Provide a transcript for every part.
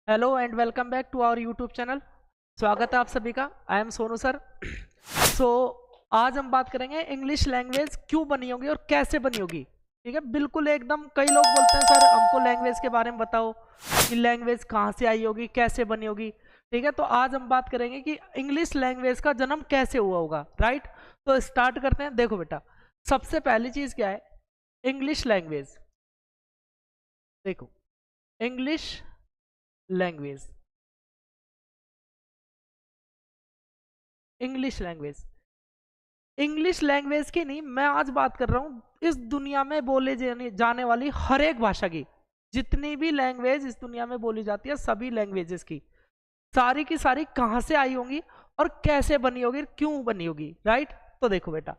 Hello and welcome back to our YouTube channel. स्वागत है आप सभी का। I am Sonu sir. So आज हम बात करेंगे इंग्लिश लैंग्वेज क्यों बनी होगी और कैसे बनी होगी। ठीक है, बिल्कुल एकदम। कई लोग बोलते हैं सर हमको लैंग्वेज के बारे में बताओ कि लैंग्वेज कहाँ से आई होगी, कैसे बनी होगी। ठीक है, तो आज हम बात करेंगे कि इंग्लिश लैंग्वेज का जन्म कैसे हुआ होगा। राइट, तो स्टार्ट करते हैं। देखो बेटा, सबसे पहली चीज क्या है इंग्लिश लैंग्वेज। देखो, English language, English language, English language की नहीं, मैं आज बात कर रहा हूं इस दुनिया में बोले जाने वाली हर एक भाषा की। जितनी भी लैंग्वेज इस दुनिया में बोली जाती है, सभी लैंग्वेजेस की सारी कहां से आई होंगी और कैसे बनी होगी, क्यों बनी होगी। राइट, तो देखो बेटा,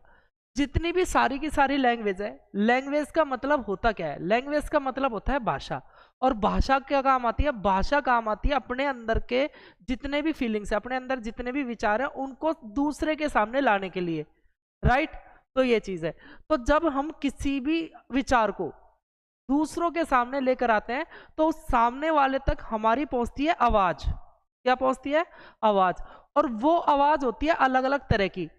जितनी भी सारी की सारी लैंग्वेज है, लैंग्वेज का मतलब होता क्या है? लैंग्वेज का मतलब होता है भाषा। और भाषा क्या काम आती है? भाषा काम आती है अपने अंदर के जितने भी फीलिंग्स है, अपने अंदर जितने भी विचार है, उनको दूसरे के सामने लाने के लिए। राइट, तो ये चीज है। तो जब हम किसी भी विचार को दूसरों के सामने लेकर आते हैं, तो उस सामने वाले तक हमारी पहुंचती है आवाज। क्या पहुंचती है? आवाज। और वो आवाज होती है अलग अलग तरह की।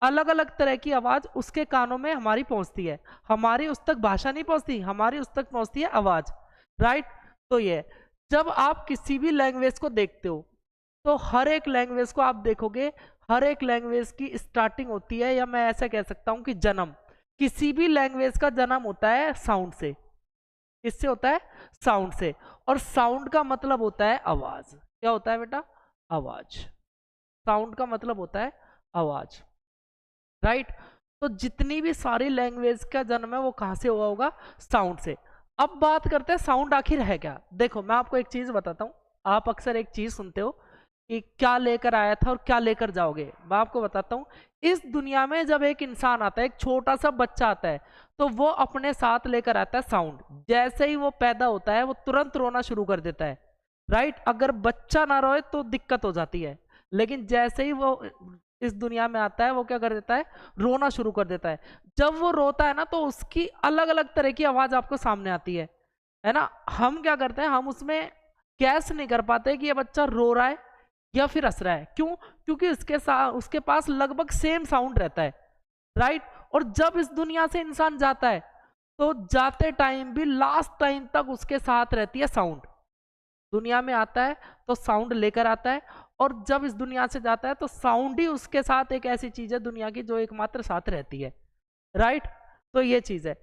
अलग अलग तरह की आवाज उसके कानों में हमारी पहुंचती है। हमारी उस तक भाषा नहीं पहुंचती, हमारी उस तक पहुंचती है आवाज। राइट, तो ये जब आप किसी भी लैंग्वेज को देखते हो, तो हर एक लैंग्वेज को आप देखोगे, हर एक लैंग्वेज की स्टार्टिंग होती है, या मैं ऐसा कह सकता हूं कि जन्म, किसी भी लैंग्वेज का जन्म होता है साउंड से। किससे होता है? साउंड से। और साउंड का मतलब होता है आवाज। क्या होता है बेटा? आवाज। साउंड का मतलब होता है आवाज। राइट, तो जितनी भी सारी लैंग्वेज का जन्म है वो कहां से हुआ होगा? साउंड से। अब बात करते हैं साउंड आखिर है क्या। देखो, मैं आपको एक चीज बताता हूं। आप अक्सर एक चीज सुनते हो कि क्या लेकर आया था और क्या लेकर जाओगे। मैं आपको बताता हूँ, इस दुनिया में जब एक इंसान आता है, एक छोटा सा बच्चा आता है, तो वो अपने साथ लेकर आता है साउंड। जैसे ही वो पैदा होता है, वो तुरंत रोना शुरू कर देता है। राइट, अगर बच्चा ना रोए तो दिक्कत हो जाती है, लेकिन जैसे ही वो इस दुनिया में आता है, वो क्या कर देता है? रोना शुरू कर देता है। जब वो रोता है ना, तो उसकी अलग अलग तरह की आवाज आपको सामने आती है ना। हम क्या करते हैं, हम उसमें कैस नहीं कर पाते कि ये बच्चा रो रहा है या फिर हंस रहा है। क्यों? क्योंकि उसके साथ उसके पास लगभग सेम साउंड रहता है। राइट, और जब इस दुनिया से इंसान जाता है, तो जाते टाइम भी लास्ट टाइम तक उसके साथ रहती है साउंड। दुनिया में आता है तो साउंड लेकर आता है, और जब इस दुनिया से जाता है तो साउंड ही उसके साथ एक ऐसी चीज है दुनिया की जो एकमात्र साथ रहती है। राइट, तो ये चीज है।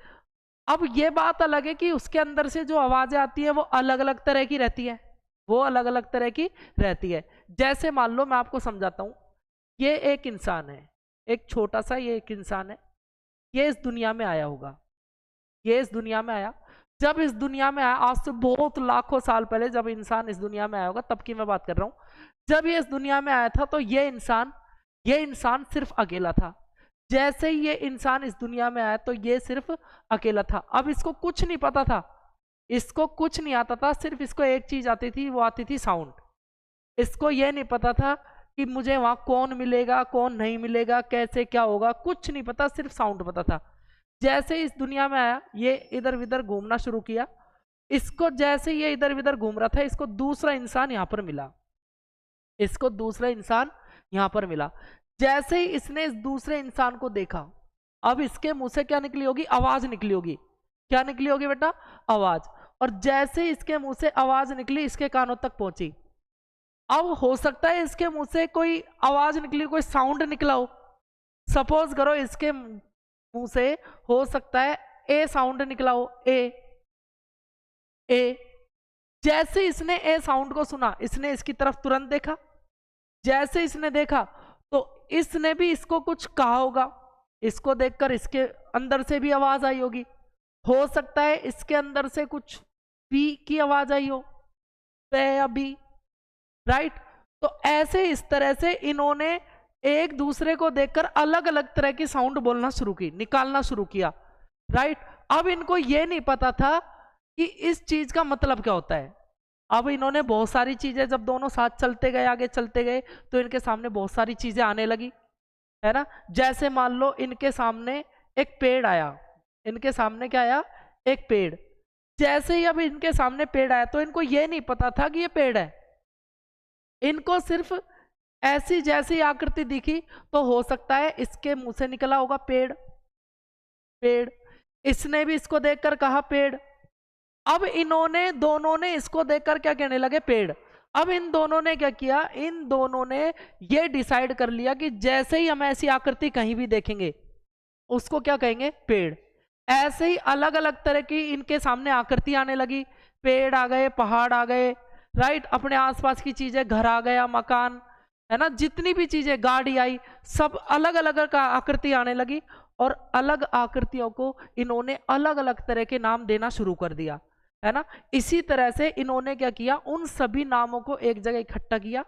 अब ये बात अलग है कि उसके अंदर से जो आवाजें आती है वो अलग अलग तरह की रहती है। वो अलग अलग तरह की रहती है। जैसे मान लो, मैं आपको समझाता हूं। ये एक इंसान है, एक छोटा सा ये एक इंसान है। ये इस दुनिया में आया होगा। ये इस दुनिया में आया, जब इस दुनिया में आया, आज से बहुत लाखों साल पहले जब इंसान इस दुनिया में आया होगा, तब की मैं बात कर रहा हूं। जब ये इस दुनिया में आया था, तो ये इंसान सिर्फ अकेला था। जैसे ही ये इंसान इस दुनिया में आया, तो ये सिर्फ अकेला था। अब इसको कुछ नहीं पता था, इसको कुछ नहीं आता था। सिर्फ इसको एक चीज आती थी, वो आती थी साउंड। इसको ये नहीं पता था कि मुझे वहां कौन मिलेगा, कौन नहीं मिलेगा, कैसे क्या होगा, कुछ नहीं पता, सिर्फ साउंड पता था। जैसे इस दुनिया में आया, ये इधर उधर घूमना शुरू किया। इसको जैसे ये इधर उधर घूम रहा था, इसको दूसरा इंसान यहां पर मिला। इसको दूसरा इंसान यहां पर मिला। जैसे ही इसने इस दूसरे इंसान को देखा, अब इसके मुंह से क्या निकली होगी? आवाज निकली होगी। क्या निकली होगी बेटा? आवाज। और जैसे ही इसके मुंह से आवाज निकली, इसके कानों तक पहुंची। अब हो सकता है इसके मुंह से कोई आवाज निकली, कोई साउंड निकला हो। सपोज करो इसके मुंह से हो सकता है ए साउंड निकला हो। ए ए जैसे इसने ए साउंड को सुना, इसने इसकी तरफ तुरंत देखा। जैसे इसने देखा, तो इसने भी इसको कुछ कहा होगा। इसको देखकर इसके अंदर से भी आवाज आई होगी। हो सकता है इसके अंदर से कुछ पी की आवाज आई हो, पे या बी। राइट, तो ऐसे इस तरह से इन्होंने एक दूसरे को देखकर अलग अलग तरह की साउंड बोलना शुरू की, निकालना शुरू किया। राइट, अब इनको यह नहीं पता था कि इस चीज का मतलब क्या होता है। अब इन्होंने बहुत सारी चीजें, जब दोनों साथ चलते गए, आगे चलते गए, तो इनके सामने बहुत सारी चीजें आने लगी, है ना। जैसे मान लो इनके सामने एक पेड़ आया। इनके सामने क्या आया? एक पेड़। जैसे ही अब इनके सामने पेड़ आया तो इनको ये नहीं पता था कि ये पेड़ है, इनको सिर्फ ऐसी जैसी आकृति दिखी तो हो सकता है इसके मुंह से निकला होगा पेड़, पेड़, इसने भी इसको देखकर कहा पेड़। अब इन्होंने दोनों ने इसको देखकर क्या कहने लगे पेड़। अब इन दोनों ने क्या किया, इन दोनों ने ये डिसाइड कर लिया कि जैसे ही हम ऐसी आकृति कहीं भी देखेंगे उसको क्या कहेंगे, पेड़। ऐसे ही अलग अलग तरह की इनके सामने आकृति आने लगी, पेड़ आ गए, पहाड़ आ गए, राइट, अपने आसपास की चीजें, घर आ गया, मकान, है ना, जितनी भी चीजें, गाड़ी आई, सब अलग अलग आकृति आने लगी और अलग आकृतियों को इन्होंने अलग अलग तरह के नाम देना शुरू कर दिया, है ना। इसी तरह से इन्होंने क्या किया, उन सभी नामों को एक जगह इकट्ठा किया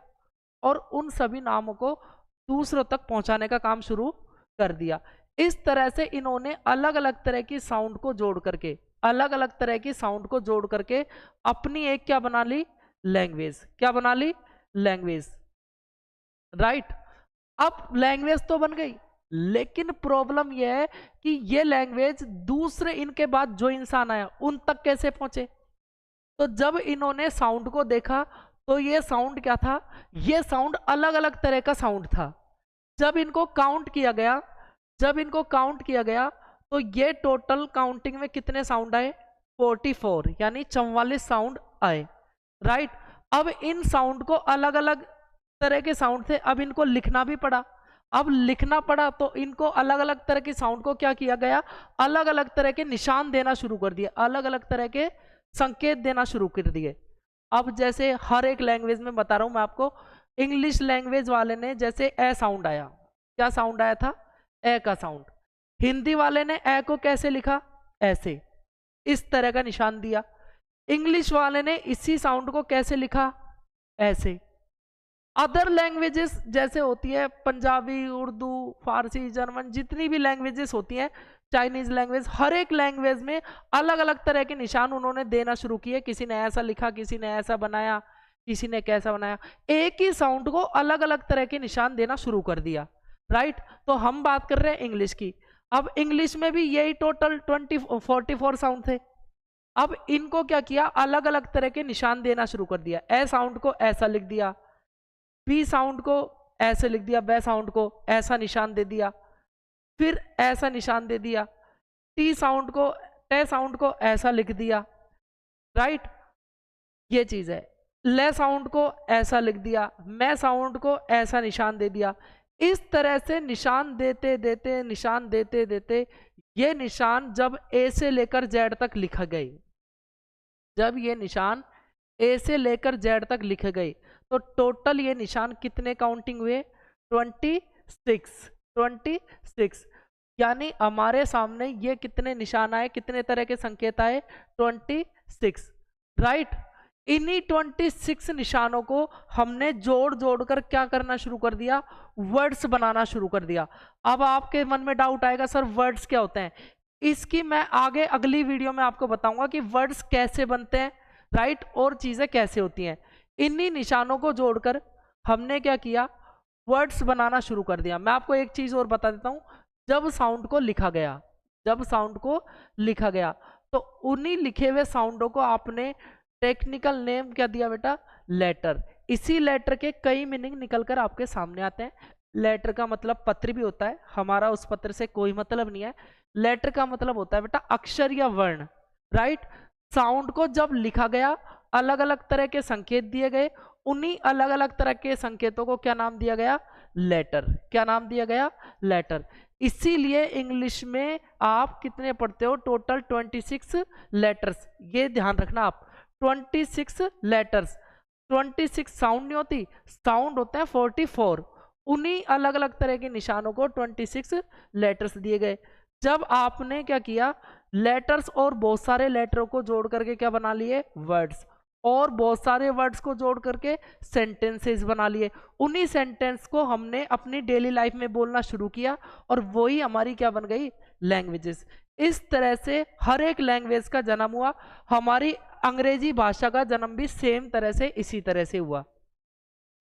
और उन सभी नामों को दूसरों तक पहुंचाने का काम शुरू कर दिया। इस तरह से इन्होंने अलग अलग तरह की साउंड को जोड़ करके, अलग अलग तरह की साउंड को जोड़ करके अपनी एक क्या बना ली, लैंग्वेज। क्या बना ली, लैंग्वेज, राइट। अब लैंग्वेज तो बन गई, लेकिन प्रॉब्लम यह है कि ये लैंग्वेज दूसरे इनके बाद जो इंसान आया उन तक कैसे पहुंचे। तो जब इन्होंने साउंड को देखा तो ये साउंड क्या था, ये साउंड अलग अलग तरह का साउंड था। जब इनको काउंट किया गया, जब इनको काउंट किया गया तो ये टोटल काउंटिंग में कितने साउंड आए, 44, यानी 44 साउंड आए, राइट। अब इन साउंड को अलग अलग तरह के साउंड थे, अब इनको लिखना भी पड़ा। अब लिखना पड़ा तो इनको अलग अलग तरह के साउंड को क्या किया गया, अलग अलग तरह के निशान देना शुरू कर दिए, अलग अलग तरह के संकेत देना शुरू कर दिए। अब जैसे हर एक लैंग्वेज में बता रहा हूं मैं आपको, इंग्लिश लैंग्वेज वाले ने जैसे ए साउंड आया, क्या साउंड आया था, ए का साउंड। हिंदी वाले ने ए को कैसे लिखा, ऐसे, इस तरह का निशान दिया। इंग्लिश वाले ने इसी साउंड को कैसे लिखा, ऐसे। अदर लैंग्वेजेस जैसे होती है पंजाबी, उर्दू, फारसी, जर्मन, जितनी भी लैंग्वेजेस होती हैं, चाइनीज लैंग्वेज, हर एक लैंग्वेज में अलग अलग तरह के निशान उन्होंने देना शुरू किए। किसी ने ऐसा लिखा, किसी ने ऐसा बनाया, किसी ने कैसा बनाया, एक ही साउंड को अलग अलग तरह के निशान देना शुरू कर दिया, राइट। तो हम बात कर रहे हैं इंग्लिश की। अब इंग्लिश में भी यही टोटल 44 साउंड थे। अब इनको क्या किया, अलग अलग तरह के निशान देना शुरू कर दिया। ए साउंड को ऐसा लिख दिया, बी साउंड को ऐसे लिख दिया, बे साउंड को ऐसा निशान दे दिया, फिर ऐसा निशान दे दिया, टी साउंड को, टे साउंड को ऐसा लिख दिया, राइट, ये चीज है। ले साउंड को ऐसा लिख दिया, मैं साउंड को ऐसा निशान दे दिया। इस तरह से निशान देते देते, निशान देते देते, ये निशान जब ए से लेकर जेड तक लिखा गए, जब ये निशान ए से लेकर जेड तक लिखे गए तो टोटल ये निशान कितने काउंटिंग हुए, 26, यानी हमारे सामने ये कितने निशान आए, कितने तरह के संकेत आए, 26, राइट। इन्हीं 26 निशानों को हमने जोड़ जोड़ कर क्या करना शुरू कर दिया, वर्ड्स बनाना शुरू कर दिया। अब आपके मन में डाउट आएगा, सर वर्ड्स क्या होते हैं। इसकी मैं आगे अगली वीडियो में आपको बताऊंगा कि वर्ड्स कैसे बनते हैं, राइट, और चीजें कैसे होती हैं। इन्हीं निशानों को जोड़कर हमने क्या किया, वर्ड्स बनाना शुरू कर दिया। मैं आपको एक चीज और बता देता हूं, जब साउंड को लिखा गया, जब साउंड को लिखा गया तो उन्हीं लिखे हुए साउंडों को आपने टेक्निकल नेम क्या दिया बेटा, लेटर। इसी लेटर के कई मीनिंग निकलकर आपके सामने आते हैं। लेटर का मतलब पत्र भी होता है, हमारा उस पत्र से कोई मतलब नहीं है। लेटर का मतलब होता है बेटा अक्षर या वर्ण, राइट। साउंड को जब लिखा गया, अलग अलग तरह के संकेत दिए गए, उन्हीं अलग अलग तरह के संकेतों को क्या नाम दिया गया, लेटर। क्या नाम दिया गया, लेटर। इसीलिए इंग्लिश में आप कितने पढ़ते हो, टोटल 26 लेटर्स। ये ध्यान रखना आप, 26 लेटर्स। 26 साउंड नहीं होती, साउंड होते हैं 44। उन्हीं अलग अलग तरह के निशानों को 26 लेटर्स दिए गए। जब आपने क्या किया, लेटर्स और बहुत सारे लेटरों को जोड़ करके क्या बना लिए, वर्ड्स, और बहुत सारे वर्ड्स को जोड़ करके सेंटेंसेस बना लिए। उन्हीं सेंटेंस को हमने अपनी डेली लाइफ में बोलना शुरू किया और वही हमारी क्या बन गई, लैंग्वेजेस। इस तरह से हर एक लैंग्वेज का जन्म हुआ। हमारी अंग्रेजी भाषा का जन्म भी सेम तरह से इसी तरह से हुआ।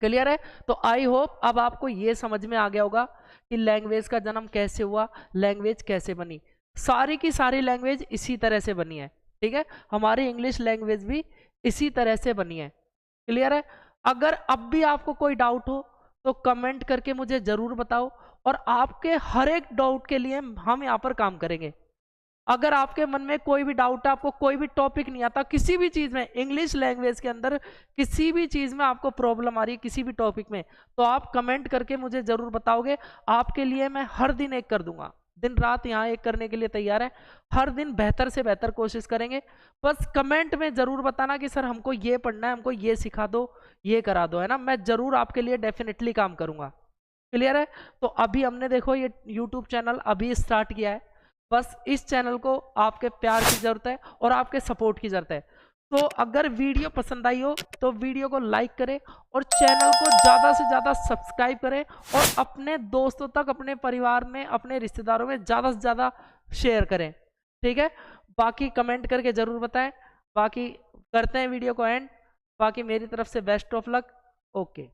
क्लियर है। तो आई होप अब आपको ये समझ में आ गया होगा कि लैंग्वेज का जन्म कैसे हुआ, लैंग्वेज कैसे बनी। सारी की सारी लैंग्वेज इसी तरह से बनी है। ठीक है, हमारी इंग्लिश लैंग्वेज भी इसी तरह से बनी है। क्लियर है? अगर अब भी आपको कोई डाउट हो तो कमेंट करके मुझे जरूर बताओ, और आपके हर एक डाउट के लिए हम यहाँ पर काम करेंगे। अगर आपके मन में कोई भी डाउट है, आपको कोई भी टॉपिक नहीं आता किसी भी चीज में, इंग्लिश लैंग्वेज के अंदर किसी भी चीज में आपको प्रॉब्लम आ रही है किसी भी टॉपिक में, तो आप कमेंट करके मुझे जरूर बताओगे। आपके लिए मैं हर दिन एक कर दूंगा, दिन रात यहाँ एक करने के लिए तैयार है। हर दिन बेहतर से बेहतर कोशिश करेंगे। बस कमेंट में जरूर बताना कि सर हमको ये पढ़ना है, हमको ये सिखा दो, ये करा दो, है ना। मैं जरूर आपके लिए डेफिनेटली काम करूंगा। क्लियर है? तो अभी हमने देखो ये यूट्यूब चैनल अभी स्टार्ट किया है, बस इस चैनल को आपके प्यार की जरूरत है और आपके सपोर्ट की जरूरत है। तो अगर वीडियो पसंद आई हो तो वीडियो को लाइक करें और चैनल को ज़्यादा से ज़्यादा सब्सक्राइब करें, और अपने दोस्तों तक, अपने परिवार में, अपने रिश्तेदारों में ज़्यादा से ज़्यादा शेयर करें। ठीक है, बाकी कमेंट करके ज़रूर बताएं। बाकी करते हैं वीडियो को एंड। बाकी मेरी तरफ से बेस्ट ऑफ लक। ओके।